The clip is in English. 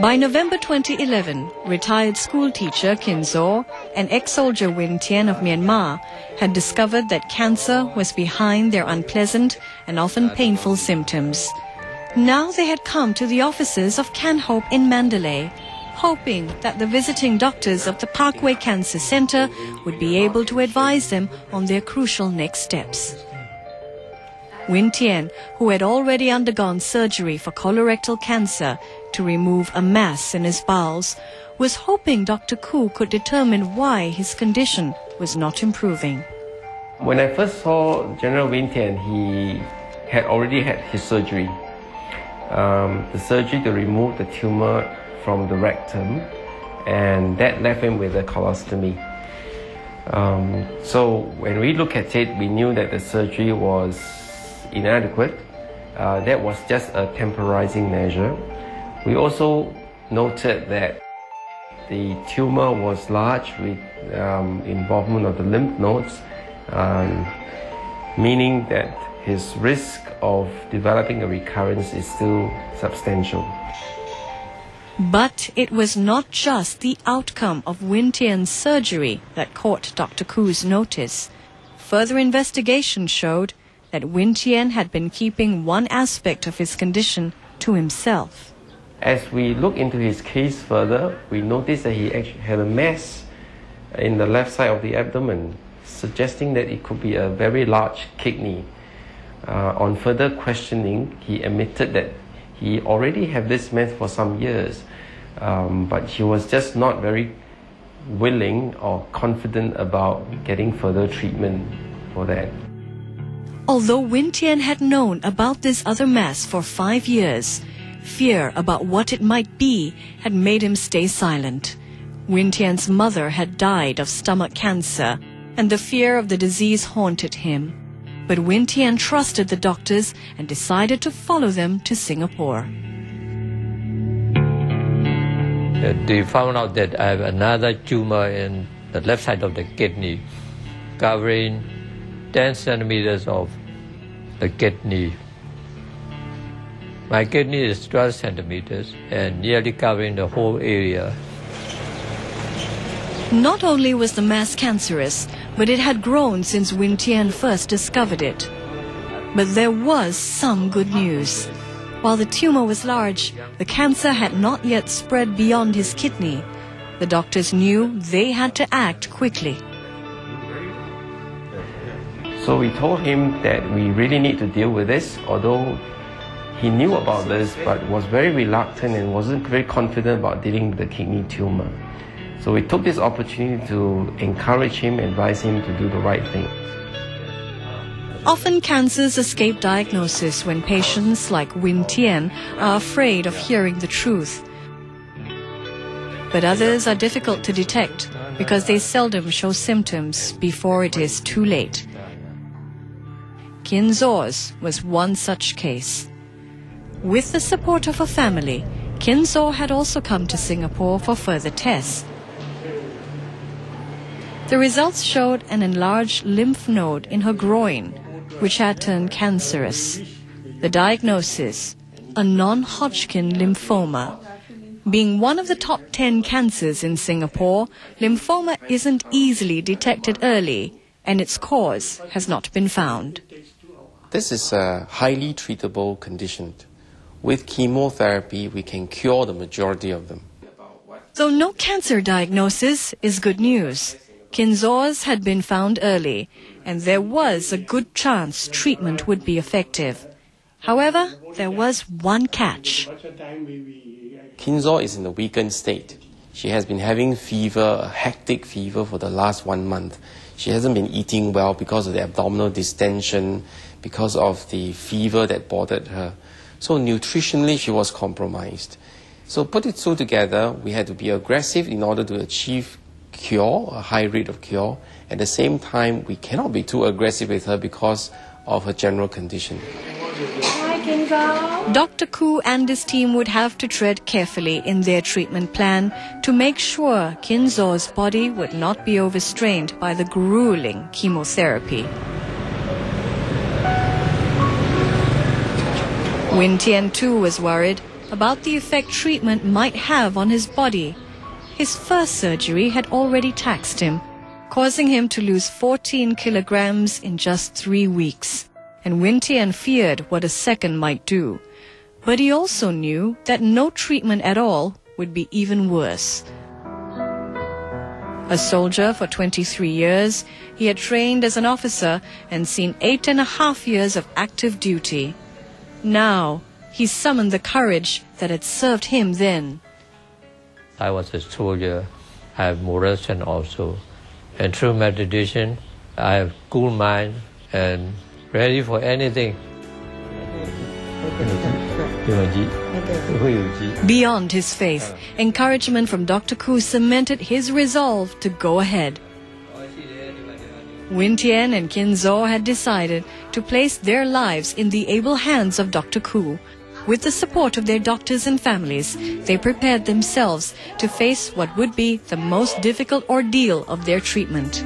By November 2011, retired school teacher Khin Zaw and ex-soldier Htein of Myanmar had discovered that cancer was behind their unpleasant and often painful symptoms. Now they had come to the offices of Can Hope in Mandalay, hoping that the visiting doctors of the Parkway Cancer Center would be able to advise them on their crucial next steps. Htein, who had already undergone surgery for colorectal cancer to remove a mass in his bowels, was hoping Dr. Koo could determine why his condition was not improving. When I first saw General Htein, he had already had his surgery. The surgery to remove the tumor from the rectum, and that left him with a colostomy. So when we look at it, we knew that the surgery was inadequate. That was just a temporizing measure. We also noted that the tumor was large with involvement of the lymph nodes, meaning that his risk of developing a recurrence is still substantial. But it was not just the outcome of Htein's surgery that caught Dr. Koo's notice. Further investigation showed that Htein had been keeping one aspect of his condition to himself. As we look into his case further, we noticed that he actually had a mass in the left side of the abdomen, suggesting that it could be a very large kidney. On further questioning, he admitted that he already had this mass for some years, but he was just not very willing or confident about getting further treatment for that. Although Htein had known about this other mass for 5 years, fear about what it might be had made him stay silent. Htein's mother had died of stomach cancer, and the fear of the disease haunted him. But Htein trusted the doctors and decided to follow them to Singapore. They found out that I have another tumor in the left side of the kidney, covering 10 centimeters of the kidney. My kidney is 12 centimeters and nearly covering the whole area. Not only was the mass cancerous, but it had grown since Htein first discovered it. But there was some good news. While the tumor was large, the cancer had not yet spread beyond his kidney. The doctors knew they had to act quickly. So we told him that we really need to deal with this, although he knew about this but was very reluctant and wasn't very confident about dealing with the kidney tumor. So we took this opportunity to encourage him, advise him to do the right thing. Often cancers escape diagnosis when patients like Htein are afraid of hearing the truth. But others are difficult to detect because they seldom show symptoms before it is too late. Khin Zaw's was one such case. With the support of her family, Khin Zaw had also come to Singapore for further tests. The results showed an enlarged lymph node in her groin, which had turned cancerous. The diagnosis, a non-Hodgkin lymphoma. Being one of the top 10 cancers in Singapore, lymphoma isn't easily detected early, and its cause has not been found. This is a highly treatable condition. With chemotherapy, we can cure the majority of them. Though no cancer diagnosis is good news, Khin Zaw's had been found early, and there was a good chance treatment would be effective. However, there was one catch. Khin Zaw is in a weakened state. She has been having fever, a hectic fever for the last 1 month. She hasn't been eating well because of the abdominal distension, because of the fever that bothered her. So nutritionally, she was compromised. So put it all together, we had to be aggressive in order to achieve cure, a high rate of cure. At the same time, we cannot be too aggressive with her because of her general condition. Hi, Khin Zaw. Dr. Koo and his team would have to tread carefully in their treatment plan to make sure Khin Zaw's body would not be overstrained by the grueling chemotherapy. Htein too was worried about the effect treatment might have on his body. His first surgery had already taxed him, causing him to lose 14 kilograms in just 3 weeks. And Htein feared what a second might do. But he also knew that no treatment at all would be even worse. A soldier for 23 years, he had trained as an officer and seen 8.5 years of active duty. Now, he summoned the courage that had served him then. I was a soldier. I have moral strength also. And through meditation, I have cool mind and ready for anything. Beyond his faith, encouragement from Dr. Koo cemented his resolve to go ahead. Htein and Khin Zaw had decided to place their lives in the able hands of Dr. Koo. With the support of their doctors and families, they prepared themselves to face what would be the most difficult ordeal of their treatment.